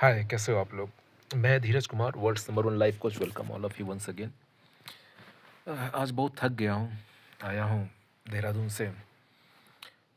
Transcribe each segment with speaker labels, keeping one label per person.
Speaker 1: हाय, कैसे हो आप लोग? मैं Dheeraj Kumar, world's number one life coach. Welcome all of you once again. आज बहुत थक गया हूँ, आया हूँ देहरादून से।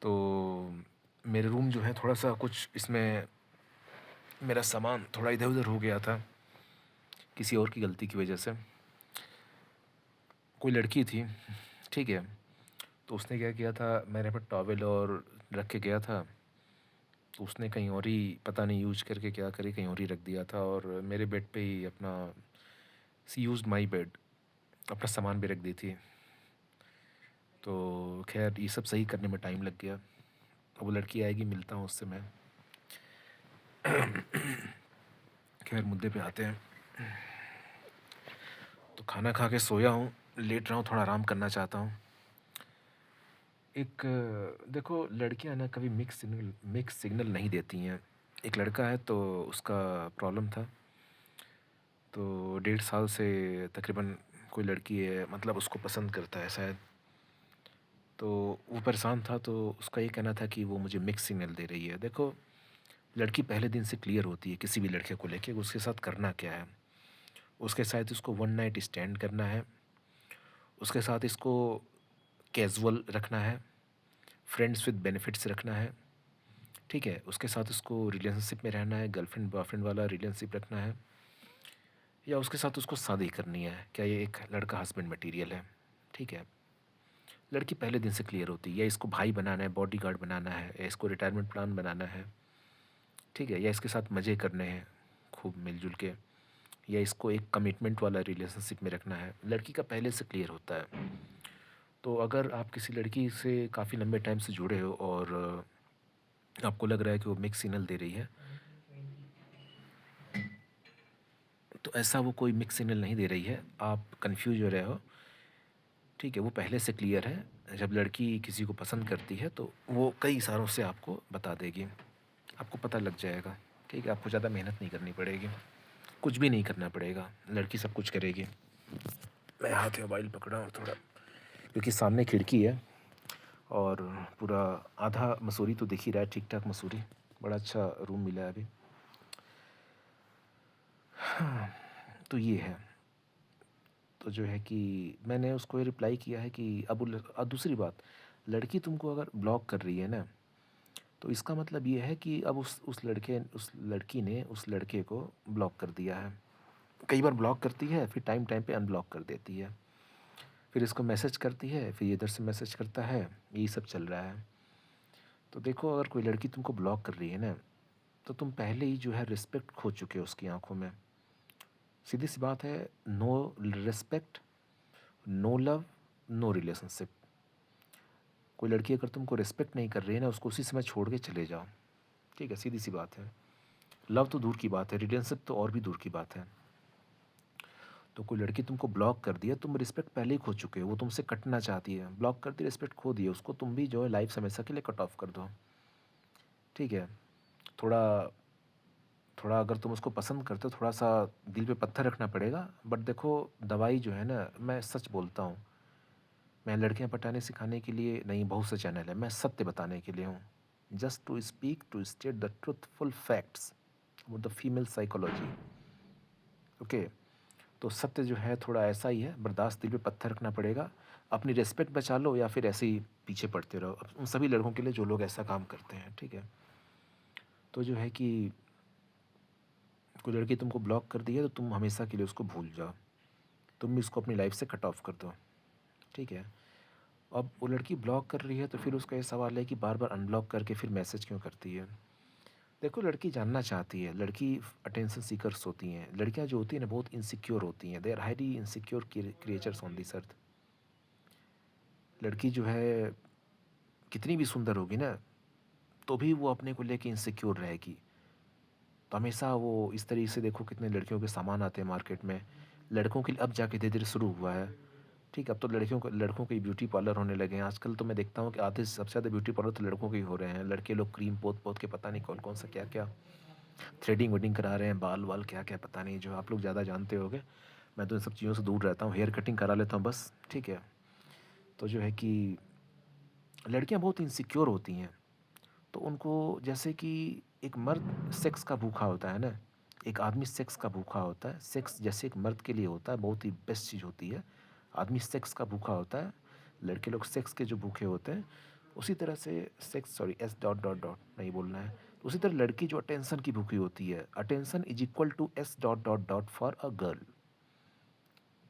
Speaker 1: तो मेरे रूम जो है थोड़ा-सा कुछ इसमें मेरा सामान थोड़ा इधर-उधर हो गया था, किसी और की गलती की वजह से। कोई लड़की थी, ठीक है? तो उसने क्या किया था, मेरे पे टॉवेल और रख के गया था, तो उसने कहीं और ही पता नहीं यूज़ करके क्या करे, कहीं और ही रख दिया था और मेरे बेड पे ही अपना शी यूज़्ड माय बेड, अपना सामान भी रख दी थी। तो खैर ये सब सही करने में टाइम लग गया। अब वो लड़की आएगी, मिलता हूँ उससे मैं। खैर मुद्दे पे आते हैं। तो खाना खा के सोया हूँ, लेट रहा हूँ, थोड़ा आराम करना चाहता हूँ। एक देखो, लड़कियाँ ना कभी मिक्स सिग्नल नहीं देती हैं। एक लड़का है तो उसका प्रॉब्लम था। तो 1.5 साल से तकरीबन कोई लड़की है, मतलब उसको पसंद करता है शायद। तो वो परेशान था, तो उसका ये कहना था कि वो मुझे मिक्स सिग्नल दे रही है। देखो, लड़की पहले दिन से क्लियर होती है किसी भी लड़के को लेके उसके साथ करना क्या है। उसके साथ इसको वन नाइट स्टैंड करना है, उसके साथ इसको कैजुअल रखना है, फ्रेंड्स विद बेनिफिट्स रखना है, ठीक है? उसके साथ उसको रिलेशनशिप में रहना है, गर्लफ्रेंड बॉयफ्रेंड वाला रिलेशनशिप रखना है, या उसके साथ उसको शादी करनी है। क्या ये एक लड़का हस्बैंड मटेरियल है? ठीक है? लड़की पहले दिन से क्लियर होती है, या इसको भाई बनाना है, बॉडीगार्ड बनाना है, या इसको रिटायरमेंट प्लान बनाना है, ठीक है? या इसके साथ मज़े करने हैं खूब मिलजुल के, या इसको एक कमिटमेंट वाला रिलेशनशिप में रखना है। लड़की का पहले से क्लियर होता है। तो अगर आप किसी लड़की से काफ़ी लंबे टाइम से जुड़े हो और आपको लग रहा है कि वो मिक्स सिग्नल दे रही है, तो ऐसा वो कोई मिक्स सिग्नल नहीं दे रही है, आप कंफ्यूज हो रहे हो, ठीक है? वो पहले से क्लियर है। जब लड़की किसी को पसंद करती है तो वो कई इशारों से आपको बता देगी, आपको पता लग जाएगा, ठीक है? आपको ज़्यादा मेहनत नहीं करनी पड़ेगी, कुछ भी नहीं करना पड़ेगा, लड़की सब कुछ करेगी। मैं हाथ में मोबाइल पकड़ा हूँ थोड़ा, क्योंकि सामने खिड़की है और पूरा आधा मसूरी तो दिख ही रहा है, ठीक ठाक मसूरी। बड़ा अच्छा रूम मिला है अभी। तो ये है। तो जो है कि मैंने उसको ये रिप्लाई किया है कि दूसरी बात, लड़की तुमको अगर ब्लॉक कर रही है ना, तो इसका मतलब ये है कि अब उस लड़की ने उस लड़के को ब्लॉक कर दिया है। कई बार ब्लॉक करती है, फिर टाइम टाइम पे अनब्लॉक कर देती है, फिर इसको मैसेज करती है, फिर ये इधर से मैसेज करता है, यही सब चल रहा है। तो देखो, अगर कोई लड़की तुमको ब्लॉक कर रही है ना, तो तुम पहले ही जो है रिस्पेक्ट खो चुके हो उसकी आंखों में। सीधी सी बात है, no respect, no love, no relationship. कोई लड़की अगर तुमको रिस्पेक्ट नहीं कर रही है ना, उसको उसी समय छोड़ के चले जाओ, ठीक है? सीधी सी बात है। लव तो दूर की बात है, रिलेशनशिप तो और भी दूर की बात है। तो कोई लड़की तुमको ब्लॉक कर दिया, तुम रिस्पेक्ट पहले ही खो चुके हो, वो तुमसे कटना चाहती है, ब्लॉक कर दी, रिस्पेक्ट खो दिए, उसको तुम भी जो है लाइफ से हमेशा के लिए कट ऑफ कर दो, ठीक है? थोड़ा थोड़ा अगर तुम उसको पसंद करते हो, थोड़ा सा दिल पे पत्थर रखना पड़ेगा। बट देखो, दवाई जो है ना, मैं सच बोलता हूँ, मैं लड़कियां पटाने सिखाने के लिए नहीं, बहुत से चैनल है, मैं सत्य बताने के लिए हूँ। Just to speak, to state the truthful facts about the female psychology. Okay? तो सत्य जो है थोड़ा ऐसा ही है, बर्दाश्त, दिल पे पत्थर रखना पड़ेगा। अपनी रिस्पेक्ट बचा लो, या फिर ऐसे ही पीछे पड़ते रहो, अब उन सभी लड़कों के लिए जो लोग ऐसा काम करते हैं, ठीक है? तो जो है कि कोई लड़की तुमको ब्लॉक कर दी है, तो तुम हमेशा के लिए उसको भूल जाओ, तुम भी उसको अपनी लाइफ से कट ऑफ कर दो, ठीक है? अब वो लड़की ब्लॉक कर रही है, तो फिर उसका ये सवाल है कि बार बार अनब्लॉक करके फिर मैसेज क्यों करती है? देखो, लड़की जानना चाहती है, लड़की अटेंशन सीकर्स होती हैं। लड़कियां जो होती हैं ना, बहुत इनसिक्योर होती हैं, they are highly insecure creatures on this earth. लड़की जो है कितनी भी सुंदर होगी ना, तो भी वो अपने को लेके इनसिक्योर रहेगी। तो हमेशा वो इस तरीके से, देखो कितने लड़कियों के सामान आते हैं मार्केट में। लड़कों के लिए अब जाके धीरे धीरे शुरू हुआ है, ठीक है? अब तो लड़कों के ब्यूटी पार्लर होने लगे हैं आजकल। तो मैं देखता हूँ कि आधे से सबसे ज़्यादा ब्यूटी पार्लर तो लड़कों के ही हो रहे हैं। लड़के लोग क्रीम पोत पोत के पता नहीं कौन कौन सा क्या क्या थ्रेडिंग वेडिंग करा रहे हैं, बाल वाल क्या क्या पता नहीं, जो आप लोग ज़्यादा जानते होगे। मैं तो इन सब चीज़ों से दूर रहता हूँ, हेयर कटिंग करा लेता हूँ बस, ठीक है? तो जो है कि लड़कियाँ बहुत इनसिक्योर होती हैं। तो उनको, जैसे कि एक मर्द सेक्स का भूखा होता है ना, एक आदमी सेक्स का भूखा होता है, सेक्स जैसे एक मर्द के लिए होता है, बहुत ही बेस्ट चीज़ होती है। आदमी सेक्स का भूखा होता है, लड़के लोग सेक्स के जो भूखे होते हैं, उसी तरह से sex sorry S dot dot dot नहीं बोलना है। उसी तरह लड़की जो अटेंशन की भूखी होती है, attention is equal to S dot dot dot for a girl.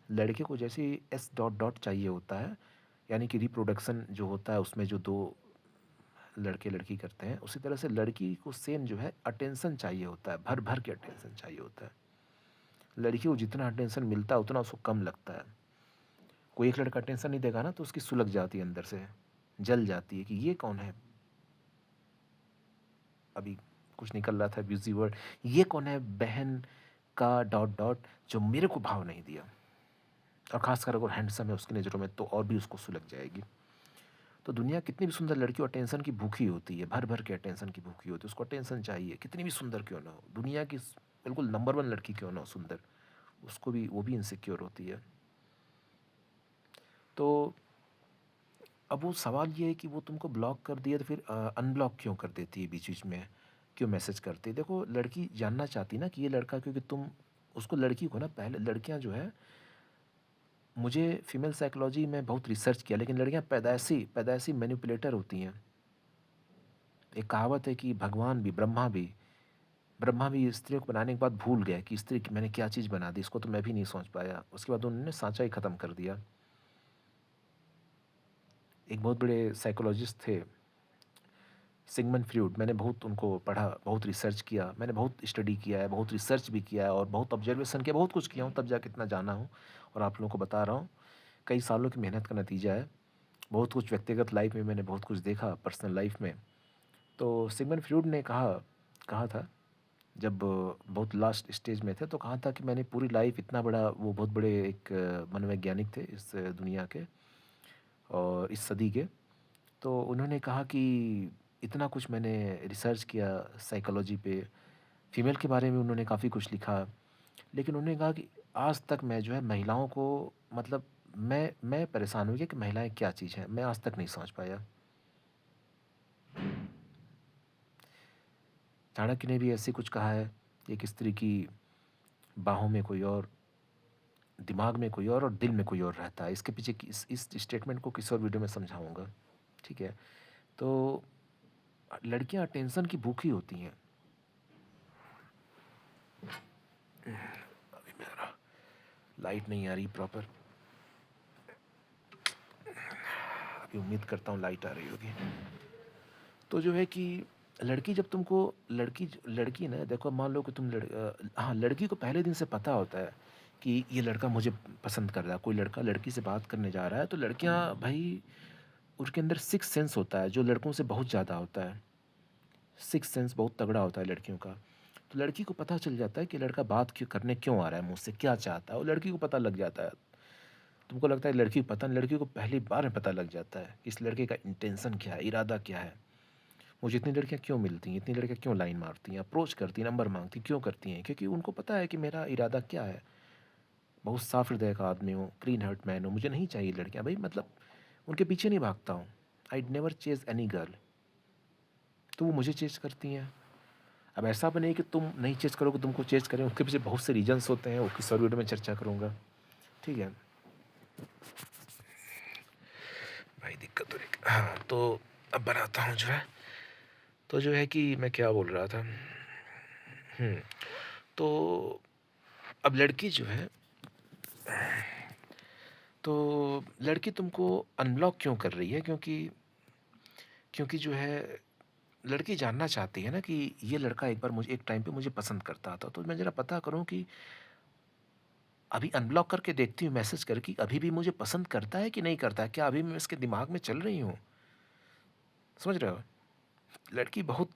Speaker 1: लड़के को जैसे एस डॉट डॉट चाहिए होता है, यानी कि रिप्रोडक्शन जो होता है उसमें जो दो लड़के लड़की करते हैं, उसी तरह से लड़की को सेम जो है अटेंशन चाहिए होता है, भर भर के अटेंशन चाहिए होता है। लड़की को जितना अटेंशन मिलता है उतना उसको कम लगता है। कोई एक लड़का अटेंशन नहीं देगा ना तो उसकी सुलग जाती है, अंदर से जल जाती है कि ये कौन है। अभी कुछ निकल रहा था बिजी वर्ड, ये कौन है बहन का डॉट डॉट जो मेरे को भाव नहीं दिया। और खासकर अगर हैंडसम है उसकी नज़रों में तो और भी उसको सुलग जाएगी। तो दुनिया कितनी भी सुंदर लड़की अटेंशन की भूखी होती है, भर भर के अटेंशन की भूखी होती है, उसको अटेंशन चाहिए, कितनी भी सुंदर क्यों ना हो, दुनिया की बिल्कुल नंबर वन लड़की क्यों ना हो सुंदर, उसको भी वो भी इनसिक्योर होती है। तो अब वो सवाल ये है कि वो तुमको ब्लॉक कर दिया तो फिर अनब्लॉक क्यों कर देती है बीच बीच में, क्यों मैसेज करती है। देखो लड़की जानना चाहती ना कि ये लड़का, क्योंकि तुम उसको लड़की को ना, पहले लड़कियां जो है, मुझे फीमेल साइकोलॉजी में बहुत रिसर्च किया, लेकिन लड़कियां पैदाइशी पैदाइशी मैनिपुलेटर होती हैं। एक कहावत है कि भगवान भी, ब्रह्मा भी स्त्रियों को बनाने के बाद भूल गए कि स्त्री की मैंने क्या चीज़ बना दी, इसको तो मैं भी नहीं सोच पाया। उसके बाद उन्होंने सांचा ही ख़त्म कर दिया। एक बहुत बड़े साइकोलॉजिस्ट थे सिगमंड फ्रॉइड, मैंने बहुत उनको पढ़ा, बहुत रिसर्च किया, मैंने बहुत स्टडी किया है, बहुत रिसर्च भी किया है और बहुत ऑब्जर्वेशन किया, बहुत कुछ किया हूँ, तब जाके इतना जाना हूँ और आप लोगों को बता रहा हूँ। कई सालों की मेहनत का नतीजा है। बहुत कुछ व्यक्तिगत लाइफ में मैंने बहुत कुछ देखा, पर्सनल लाइफ में। तो सिगमंड फ्रॉइड ने कहा कहा था, जब बहुत लास्ट स्टेज में थे, तो कहा था कि मैंने पूरी लाइफ इतना बड़ा, वो बहुत बड़े एक मनोवैज्ञानिक थे इस दुनिया के और इस सदी के। तो उन्होंने कहा कि इतना कुछ मैंने रिसर्च किया साइकोलॉजी पे, फीमेल के बारे में उन्होंने काफ़ी कुछ लिखा, लेकिन उन्होंने कहा कि आज तक मैं जो है महिलाओं को, मतलब मैं परेशान हो गया कि महिलाएं क्या चीज़ हैं, मैं आज तक नहीं समझ पाया। चाणक्य ने भी ऐसे कुछ कहा है, एक स्त्री की बाहों में कोई और, दिमाग में कोई और दिल में कोई और रहता है। इसके पीछे इस स्टेटमेंट को किसी और वीडियो में समझाऊंगा, ठीक है। तो लड़कियां टेंशन की भूखी होती हैं। अभी मेरा लाइट नहीं आ रही प्रॉपर, अभी उम्मीद करता हूँ लाइट आ रही होगी। तो जो है कि लड़की जब तुमको, लड़की लड़की ना, देखो मान लो कि हाँ, लड़की को पहले दिन से पता होता है कि ये लड़का मुझे पसंद कर रहा है। कोई लड़का लड़की से बात करने जा रहा है तो लड़कियां भाई, उसके अंदर सिक्स सेंस होता है जो लड़कों से बहुत ज़्यादा होता है। सिक्स सेंस बहुत तगड़ा होता है लड़कियों का। तो लड़की को पता चल जाता है कि लड़का बात क्यों करने क्यों आ रहा है, मुझसे क्या चाहता है, और लड़की को पता लग जाता है। तुमको लगता है लड़की को पता नहीं, लड़की को पहली बार में पता लग जाता है कि इस लड़के का इंटेंशन क्या है, इरादा क्या है। मुझे इतनी लड़कियां क्यों मिलती हैं, इतनी लड़कियां क्यों लाइन मारती हैं, अप्रोच करती हैं, नंबर मांगती हैं, क्यों करती हैं, क्योंकि उनको पता है कि मेरा इरादा क्या है। बहुत साफ हृदय का आदमी हूँ, क्लीन हार्ट मैन हूँ, मुझे नहीं चाहिए लड़कियां भाई, मतलब उनके पीछे नहीं भागता हूँ। I never chase any girl, तो वो मुझे चेज करती हैं। अब ऐसा भी नहीं कि तुम नहीं चेज करोगे तुमको चेज करें, उसके पीछे बहुत से रीजन्स होते हैं, वो किस और वीडियो में चर्चा करूँगा, ठीक है भाई। दिक्कत हो रही, हाँ तो अब बनाता हूँ जो है, तो जो है कि मैं क्या बोल रहा था। तो अब लड़की जो है, तो लड़की तुमको अनब्लॉक क्यों कर रही है, क्योंकि क्योंकि जो है लड़की जानना चाहती है ना कि ये लड़का एक बार मुझे एक टाइम पे मुझे पसंद करता था, तो मैं ज़रा पता करूं कि अभी अनब्लॉक करके देखती हूँ मैसेज करके, अभी भी मुझे पसंद करता है कि नहीं करता है, क्या अभी मैं इसके दिमाग में चल रही हूँ। समझ रहे हो, लड़की बहुत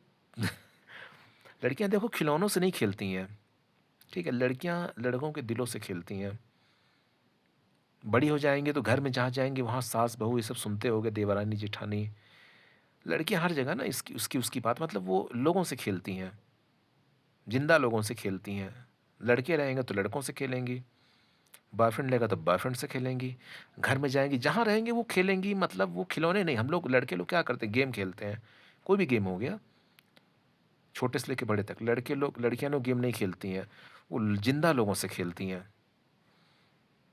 Speaker 1: लड़कियां देखो खिलौनों से नहीं खेलती हैं, ठीक है, लड़कियां लड़कों के दिलों से खेलती हैं। बड़ी हो जाएंगे तो घर में जहाँ जाएंगे वहाँ सास बहू ये सब सुनते होगे, देवरानी जेठानी। लड़कियां हर जगह ना इसकी उसकी उसकी बात, मतलब वो लोगों से खेलती हैं, जिंदा लोगों से खेलती हैं। लड़के रहेंगे तो लड़कों से खेलेंगी, बॉयफ्रेंड लेगा तो बॉयफ्रेंड से खेलेंगी, घर में जाएंगी जहाँ रहेंगे वो खेलेंगी। मतलब वो खिलौने नहीं, हम लोग लड़के लोग क्या करते हैं, गेम खेलते हैं, कोई भी गेम हो गया, छोटे से लेके बड़े तक। लड़कियाँ लोग गेम नहीं खेलती हैं, वो ज़िंदा लोगों से खेलती हैं,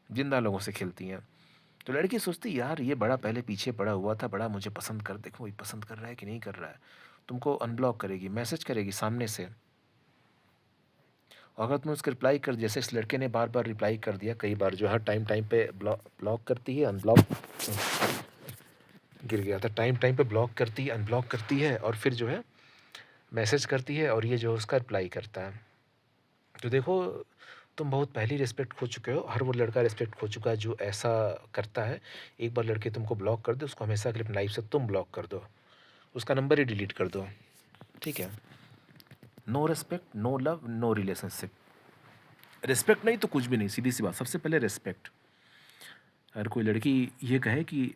Speaker 1: ज़िंदा लोगों से खेलती हैं। तो लड़की सोचती यार ये बड़ा पहले पीछे पड़ा हुआ था, बड़ा मुझे पसंद कर, देखो ये पसंद कर रहा है कि नहीं कर रहा है। तुमको अनब्लॉक करेगी, मैसेज करेगी सामने से। और अगर तुम उसका रिप्लाई कर, जैसे इस लड़के ने बार-बार रिप्लाई कर दिया, कई बार जो है टाइम टाइम पे ब्लॉक करती है, अनब्लॉक गिर गया था, टाइम टाइम पे ब्लॉक करती है, अनब्लॉक करती है, और फिर जो है मैसेज करती है, और ये जो उसका रिप्लाई करता है। तो देखो तुम बहुत पहले रिस्पेक्ट खो चुके हो, हर वो लड़का रिस्पेक्ट खो चुका है जो ऐसा करता है। एक बार लड़के तुमको ब्लॉक कर दे, उसको हमेशा के लिए अपनी लाइफ से तुम ब्लॉक कर दो, उसका नंबर ही डिलीट कर दो, ठीक है। No respect, no love, no relationship. Respect नहीं तो कुछ भी नहीं, सीधी सी बात। सबसे पहले रिस्पेक्ट। अगर कोई लड़की ये कहे कि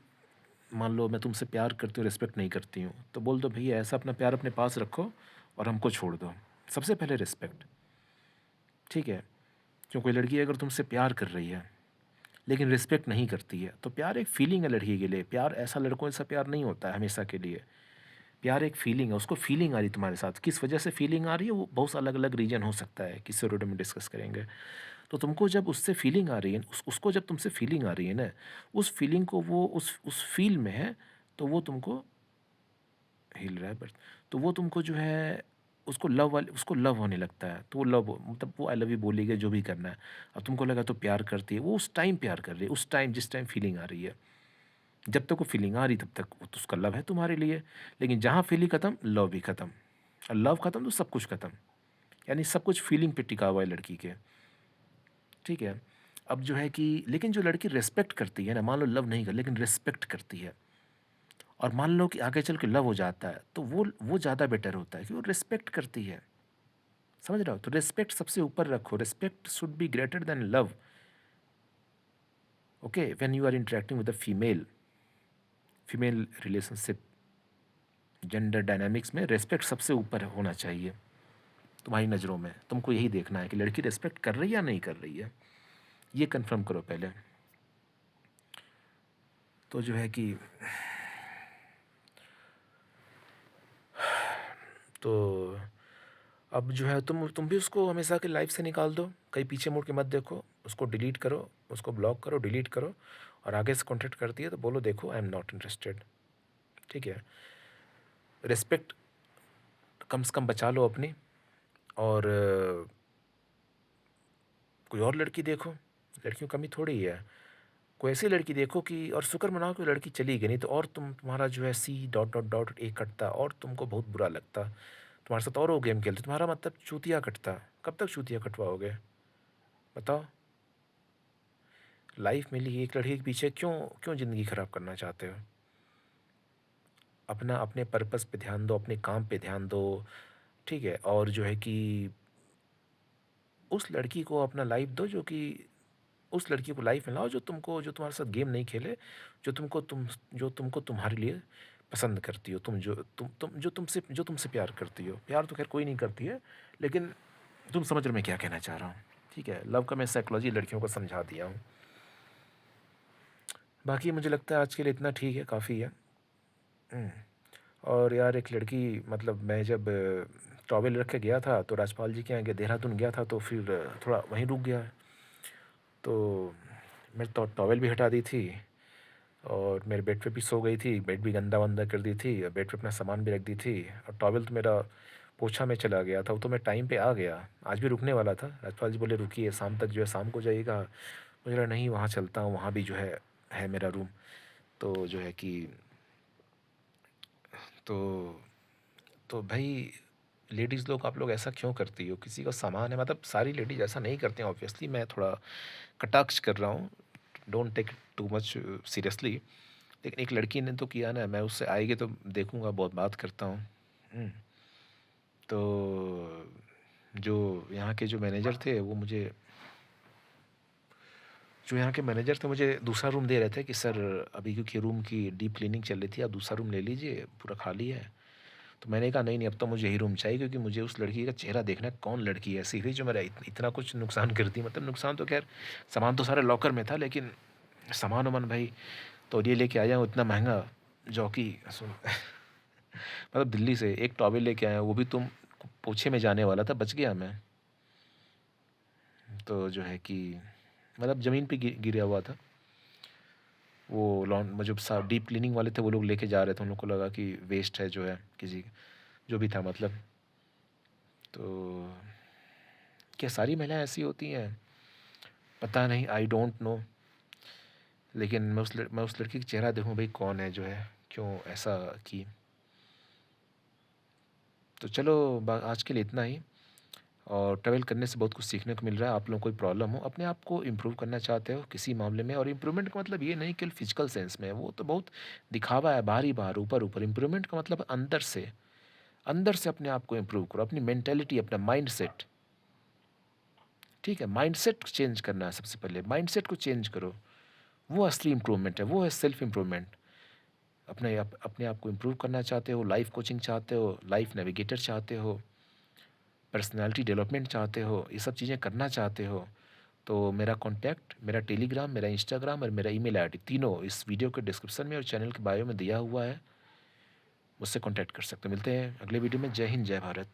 Speaker 1: मान लो मैं तुमसे प्यार करती हूँ, रिस्पेक्ट नहीं करती हूँ, तो बोल दो भैया ऐसा अपना प्यार अपने पास रखो और हमको छोड़ दो। सबसे पहले रिस्पेक्ट, ठीक है। क्यों, कोई लड़की अगर तुमसे प्यार कर रही है लेकिन रिस्पेक्ट नहीं करती है, तो प्यार एक फीलिंग है लड़की के लिए। प्यार ऐसा लड़कों जैसा प्यार नहीं होता है हमेशा के लिए। प्यार एक फीलिंग है, उसको फीलिंग आ रही तुम्हारे साथ, किस वजह से फीलिंग आ रही है वो बहुत अलग अलग रीजन हो सकता है, किसी रोड में डिस्कस करेंगे। तो तुमको जब उससे फीलिंग आ रही है, उसको जब तुमसे फीलिंग आ रही है ना, उस फीलिंग को वो उस फील में है, तो वो तुमको हिल रहा है बस, तो वो तुमको जो है उसको लव होने लगता है। तो वो लव मतलब वो आई लव यू बोलेगी, जो भी करना है। अब तुमको लगा तो प्यार करती है, वो उस टाइम प्यार कर रही है, उस टाइम जिस टाइम फीलिंग आ रही है। जब तक वो फीलिंग आ रही तब तक वो तो उसका लव है तुम्हारे लिए। लेकिन जहाँ फीलिंग ख़त्म, लव भी ख़त्म। और लव ख़त्म तो सब कुछ ख़त्म। यानी सब कुछ फीलिंग पे टिका हुआ है लड़की के, ठीक है। अब जो है कि लेकिन जो लड़की रिस्पेक्ट करती है ना, मान लो लव नहीं कर लेकिन रिस्पेक्ट करती है, और मान लो कि आगे चल के लव हो जाता है, तो वो ज़्यादा बेटर होता है कि वो रिस्पेक्ट करती है। समझ रहे हो? तो रिस्पेक्ट सबसे ऊपर रखो, respect should be greater than love. Okay, when you are interacting with a female, female relationship, gender dynamics में रिस्पेक्ट सबसे ऊपर होना चाहिए तुम्हारी नज़रों में। तुमको यही देखना है कि लड़की रिस्पेक्ट कर रही है या नहीं कर रही है, ये कंफर्म करो पहले। तो जो है कि तो अब जो है तुम भी उसको हमेशा के लाइफ से निकाल दो, कहीं पीछे मुड़ के मत देखो, उसको डिलीट करो, उसको ब्लॉक करो, डिलीट करो। और आगे से कॉन्टेक्ट करती है तो बोलो देखो आई एम नॉट इंटरेस्टेड, ठीक है। रिस्पेक्ट कम से कम बचा लो अपनी, और कोई और लड़की देखो, लड़कियों कमी थोड़ी है। कोई ऐसी लड़की देखो कि, और शुक्र मनाओ कि लड़की चली गई, नहीं तो और तुम्हारा जो है C dot dot dot A कटता और तुमको बहुत बुरा लगता, तुम्हारे साथ और वो गेम खेलते, तुम्हारा मतलब चूतिया कटता। कब तक चूतिया कटवाओगे बताओ? लाइफ मिली एक लड़की के पीछे क्यों क्यों ज़िंदगी ख़राब करना चाहते हो? अपना अपने पर्पस पे ध्यान दो, अपने काम पे ध्यान दो, ठीक है। और जो है कि उस लड़की को अपना लाइफ दो, जो कि उस लड़की को लाइफ में लाओ जो तुम्हारे साथ गेम नहीं खेले, जो तुमको तुम्हारे लिए पसंद करती हो, जो तुमसे प्यार करती हो। प्यार तो खैर कोई नहीं करती है, लेकिन तुम समझ रहे हो मैं क्या कहना चाह रहा हूँ, ठीक है। लव का मैं साइकोलॉजी लड़कियों को समझा दिया हूँ। बाकी मुझे लगता है आज के लिए इतना ठीक है, काफ़ी है। हम्म। और यार एक लड़की, मतलब मैं जब टॉवेल रख के गया था तो राजपाल जी के यहाँ गया, देहरादून गया था, तो फिर थोड़ा वहीं रुक गया। तो मैं तो टॉवेल भी हटा दी थी, और मेरे बेड पे भी सो गई थी, बेड भी गंदा वंदा कर दी थी, और बेड पे अपना सामान भी रख दी थी, और टॉवेल तो मेरा पोछा में चला गया था। वो तो मैं टाइम पे आ गया, आज भी रुकने वाला था। राजपाल जी बोले रुकिए शाम तक, जो है शाम को जाइएगा। मुझे लगा नहीं, वहाँ चलता हूँ, वहाँ भी जो है मेरा रूम। तो जो है कि तो तो भाई लेडीज़ लोग, आप लोग ऐसा क्यों करती हो? किसी का सामान है, मतलब सारी लेडीज़ ऐसा नहीं करती हैं ऑब्वियसली, मैं थोड़ा कटाक्ष कर रहा हूँ, don't take it too much seriously. लेकिन एक लड़की ने तो किया ना, मैं उससे आएगी तो देखूंगा, बहुत बात करता हूँ। हम्म। तो जो यहाँ के जो मैनेजर थे वो मुझे जो यहाँ के मैनेजर थे मुझे दूसरा रूम दे रहे थे कि सर अभी क्योंकि रूम की डीप क्लीनिंग चल रही थी, आप दूसरा रूम ले लीजिए, पूरा खाली है। तो मैंने कहा नहीं नहीं, अब तो मुझे ही रूम चाहिए, क्योंकि मुझे उस लड़की का चेहरा देखना है, कौन लड़की है ऐसी हुई जो मेरा इतना कुछ नुकसान करती। मतलब नुकसान तो खैर, सामान तो सारे लॉकर में था, लेकिन सामान वामान भाई, तो ये लेके आया हूँ इतना महंगा जॉकी सुन मतलब दिल्ली से एक टॉवेल लेके आया हूँ, वो भी तुम पोछे में जाने वाला था, बच गया मैं। तो जो है कि मतलब ज़मीन पे गिरा हुआ था। वो जो डीप क्लीनिंग वाले थे वो लोग लेके जा रहे थे, उन लोग को लगा कि वेस्ट है जो है किसी जो भी था मतलब। तो क्या सारी महिलाएं ऐसी होती हैं? पता नहीं, आई डोंट नो। लेकिन मैं उस लड़की का चेहरा देखूं, भाई कौन है जो है क्यों ऐसा की। तो चलो आज के लिए इतना ही। और ट्रैवल करने से बहुत कुछ सीखने को मिल रहा है। आप लोगों को कोई प्रॉब्लम हो, अपने आप को इम्प्रूव करना चाहते हो किसी मामले में, और इम्प्रूवमेंट का मतलब ये नहीं केवल फिजिकल सेंस में है, वो तो बहुत दिखावा है, बाहर ही बाहर, ऊपर ऊपर। इम्प्रूवमेंट का मतलब अंदर से अपने आप को इम्प्रूव करो, अपनी मेंटेलिटी, अपना माइंड सेट। ठीक है, माइंड सेट चेंज करना है सबसे पहले, माइंड सेट को चेंज करो। वो असली इम्प्रूवमेंट है, वो है सेल्फ इम्प्रूवमेंट। अपने आप को इम्प्रूव करना चाहते हो, लाइफ कोचिंग चाहते हो, लाइफ नेविगेटर चाहते हो, पर्सनालिटी डेवलपमेंट चाहते हो, ये सब चीज़ें करना चाहते हो, तो मेरा कॉन्टैक्ट, मेरा टेलीग्राम, मेरा इंस्टाग्राम और मेरा ईमेल आईडी तीनों इस वीडियो के डिस्क्रिप्शन में और चैनल के बायो में दिया हुआ है। मुझसे कॉन्टैक्ट कर सकते हो। मिलते हैं अगले वीडियो में। जय हिंद, जय भारत।